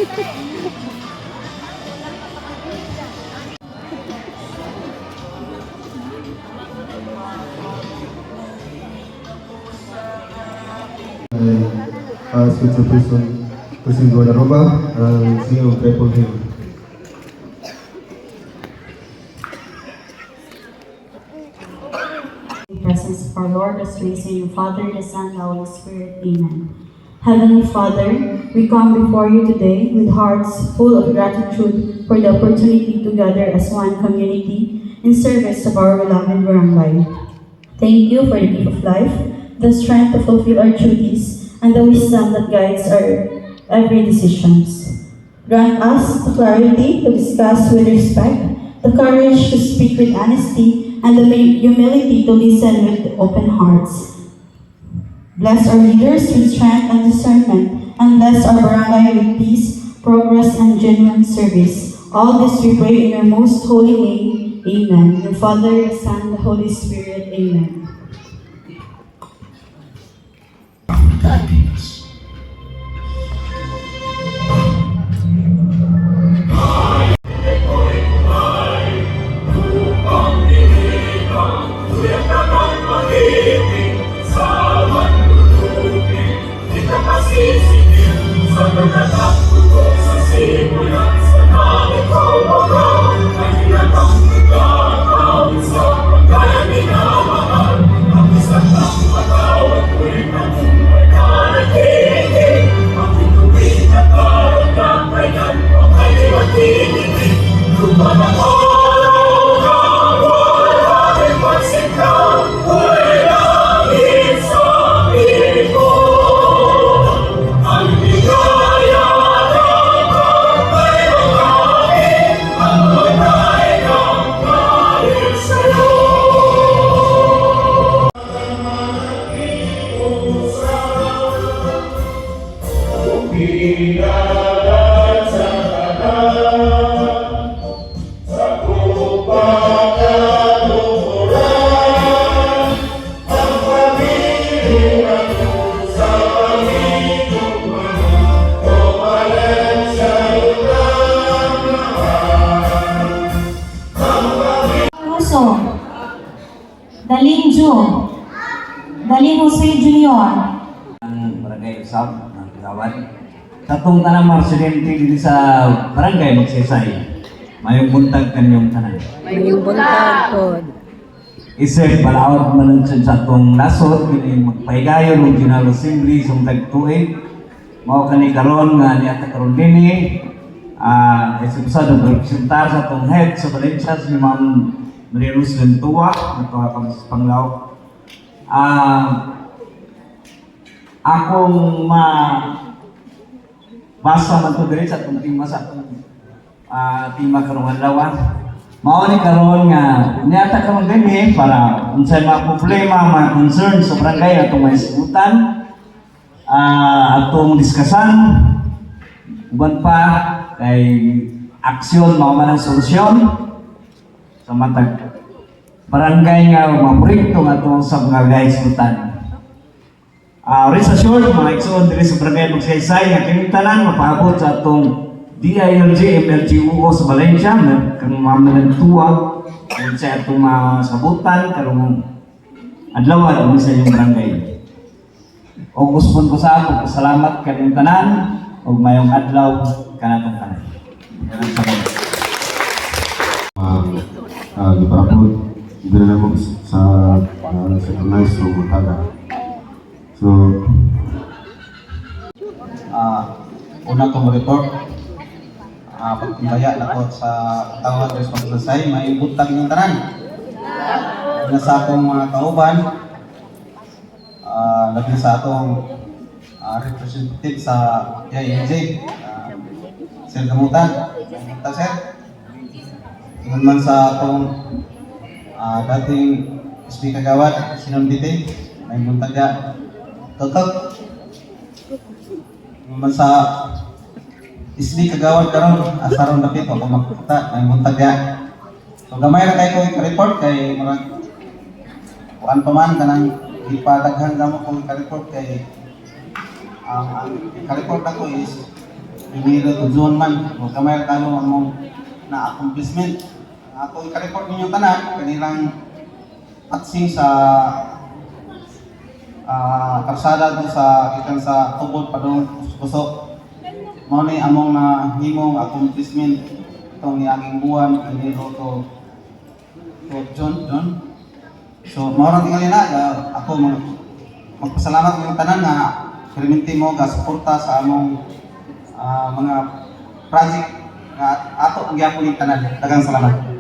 Schizophrenia Pusing Guanaroma sing of Triple Hymn. Presence of our Lord, as we say, Father, the Son, the Holy Spirit. Amen. Heavenly Father, we come before you today with hearts full of gratitude for the opportunity to gather as one community in service of our beloved barangay. Thank you for the gift of life, the strength to fulfill our duties, and the wisdom that guides our every decisions. Grant us the clarity to discuss with respect, the courage to speak with honesty, and the humility to listen with open hearts. Bless our leaders with strength and discernment, and bless our barangay with peace, progress, and genuine service. All this we pray in your most holy name. Amen. The Father, the Son, the Holy Spirit. Amen. Daling Jose Junior. Ang barangay usab ng Kagawad. Tatong tanang marsidente dito sa barangay Magsaysay. Mayong buntag kanyong tanan. Mayong buntag po. Isip palawag man sa atong nasod kini magpahigayon ng General Assembly sung tagtuig. Mao kani karon nga niya karon dinhi isip sa representar sa atong head sa Valencia si Ma'am Maria Luz Lentua ato panglaw. Akong basa man to diri sa atong tima sa atong tima karong adlaw. Mao ni karon nga niata karon dinhi para unsay mga problema, mga concerns sa barangay atong maisgutan, atong diskusan, uban pa kay aksyon mao man ang solusyon sa matag barangay nga maporikto nga itong sa mga gaisgutan. Rest assured, mga igsoon diri sa barangay Magsaysay nga kining tanan mapaabot sa atong DILG, MLGUO sa Valencia, karong mamalantuwa kung sa atong sabutan, karong adlaw at sa inyong barangay. O gusto ko sa ako, salamat kaning tanan, o mayong adlaw kanatong tanan. Salamat. Dala mo sa synchronize so mutaga. So una kong report pagtimbaya na ko sa tawag sa Magsaysay may butag ng tanan. Nasa akong mga kauban lagi sa atong representative sa INJ Sir Gamutan. Sir, ingon man sa atong dating SP Kagawad, Sinundite, may muntaga Totok. Naman sa SP Kagawad karon asaron dapit ako makita may muntaga. So gamay ra kay ko i-report kay murag kuan pa man kanang ipadaghan gamo kong i-report kay ang i-report ako is Enero to June man, o kamay kalo among na accomplishment. Ako i-report ninyo tanan kanilang patsing sa karsada doon sa ikan sa tubod pa doon kusok. Mao ni among na himong accomplishment itong niaging buwan Enero to June. So mao ra tingali na ako magpasalamat ng tanan nga perminti mo ga suporta sa among mga project nga ato ang gyapon ni tanan. Daghang salamat.